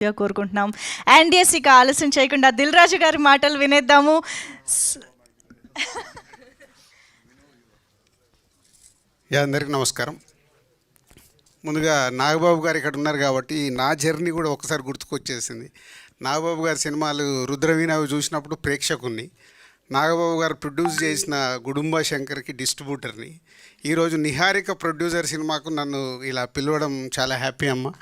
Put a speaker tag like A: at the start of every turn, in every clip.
A: కోరుకుంటున్నాం. And yes, ఇక ఆలస్యం చేయకుండా దిల్ రాజు గారి మాటలు వినేద్దాము.
B: అందరికీ నమస్కారం. ముందుగా నాగబాబు గారు ఇక్కడ ఉన్నారు కాబట్టి నా జర్నీ కూడా ఒకసారి గుర్తుకొచ్చేసింది. నాగబాబు గారి సినిమాలు రుద్రవీణ అవి చూసినప్పుడు ప్రేక్షకుని, నాగబాబు గారు ప్రొడ్యూస్ చేసిన గుడుంబ శంకర్కి డిస్ట్రిబ్యూటర్ని, ఈరోజు నిహారిక ప్రొడ్యూసర్ సినిమాకు నన్ను ఇలా పిలవడం చాలా హ్యాపీ అమ్మ.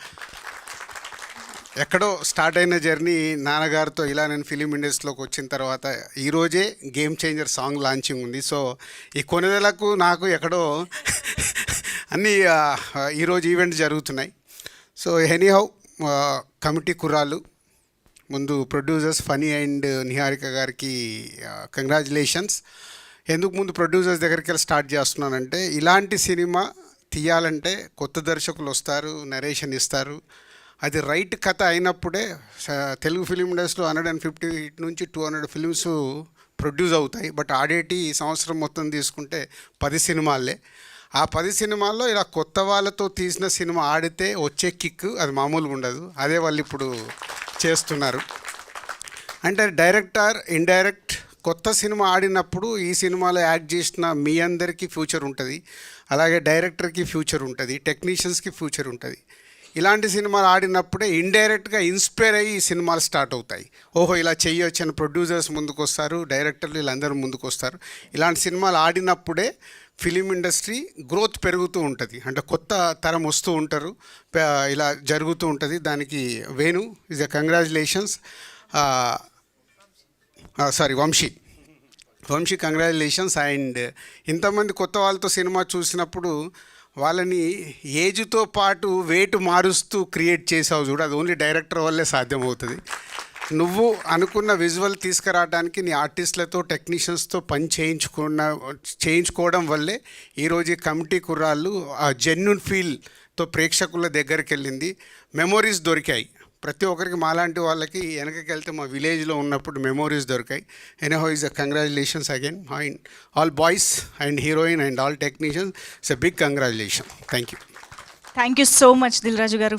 B: ఎక్కడో స్టార్ట్ అయిన జర్నీ నాన్నగారితో ఇలా నేను ఫిలిం ఇండస్ట్రీలోకి వచ్చిన తర్వాత ఈరోజే గేమ్ చేంజర్ సాంగ్ లాంచింగ్ ఉంది. సో ఈ కొనుదలకు నాకు ఎక్కడో అన్నీ ఈరోజు ఈవెంట్ జరుగుతున్నాయి. సో ఎనీహౌ కమిటీ కుర్రాళ్ళు, ముందు ప్రొడ్యూసర్స్ ఫనీ అండ్ నిహారిక గారికి కంగ్రాచులేషన్స్. ఎందుకు ముందు ప్రొడ్యూసర్స్ దగ్గరికి వెళ్ళి స్టార్ట్ చేస్తున్నానంటే, ఇలాంటి సినిమా తీయాలంటే కొత్త దర్శకులు వస్తారు, నరేషన్ ఇస్తారు. అది రైట్ కథ అయినప్పుడే తెలుగు ఫిలిం ఇండస్ట్రీలో 150 నుంచి 200 ఫిలిమ్స్ ప్రొడ్యూస్ అవుతాయి. బట్ ఆడేటి ఈ సంవత్సరం మొత్తం తీసుకుంటే 10 సినిమాలే. ఆ 10 సినిమాల్లో ఇలా కొత్త వాళ్ళతో తీసిన సినిమా ఆడితే వచ్చే కిక్ అది మామూలుగా ఉండదు. అదే వాళ్ళు ఇప్పుడు చేస్తున్నారు. అంటే డైరెక్టర్ ఇండైరెక్ట్ కొత్త సినిమా ఆడినప్పుడు ఈ సినిమాలో యాక్ట్ చేసిన మీ అందరికీ ఫ్యూచర్ ఉంటుంది, అలాగే డైరెక్టర్కి ఫ్యూచర్ ఉంటుంది, టెక్నీషియన్స్కి ఫ్యూచర్ ఉంటుంది. ఇలాంటి సినిమాలు ఆడినప్పుడే ఇండైరెక్ట్గా ఇన్స్పైర్ అయ్యి ఈ సినిమాలు స్టార్ట్ అవుతాయి. ఓహో ఇలా చెయ్యొచ్చు అని ప్రొడ్యూసర్స్ ముందుకు వస్తారు, డైరెక్టర్లు వీళ్ళందరూ ముందుకు వస్తారు. ఇలాంటి సినిమాలు ఆడినప్పుడే ఫిలిం ఇండస్ట్రీ గ్రోత్ పెరుగుతూ ఉంటుంది, అంటే కొత్త తరం వస్తూ ఉంటారు, ఇలా జరుగుతూ ఉంటుంది. దానికి Venu is a congratulations. Vamshi congratulations. And ఇంతమంది కొత్త వాళ్ళతో సినిమా చూసినప్పుడు వాళ్ళని ఏజ్తో పాటు వెయిట్ మారుస్తూ క్రియేట్ చేసావు చూడు, అది ఓన్లీ డైరెక్టర్ వల్లే సాధ్యమవుతుంది. నువ్వు అనుకున్న విజువల్ తీసుకురావడానికి నీ ఆర్టిస్టులతో టెక్నీషియన్స్తో పని చేయించుకోవడం వల్లే ఈరోజు ఈ కమిటీ కుర్రాళ్ళు ఆ జెన్యున్ ఫీల్తో ప్రేక్షకుల దగ్గరికి వెళ్ళింది. మెమొరీస్ దొరికాయి ప్రతి ఒక్కరికి. మాలాంటి వాళ్ళకి వెనకకి వెళ్తే మా విలేజ్లో ఉన్నప్పుడు మెమోరీస్ దొరికాయి. Anyhow is a congratulations again and all boys and heroine and all technicians. It's a big congratulation. Thank you
A: so much Dil Raju గారు.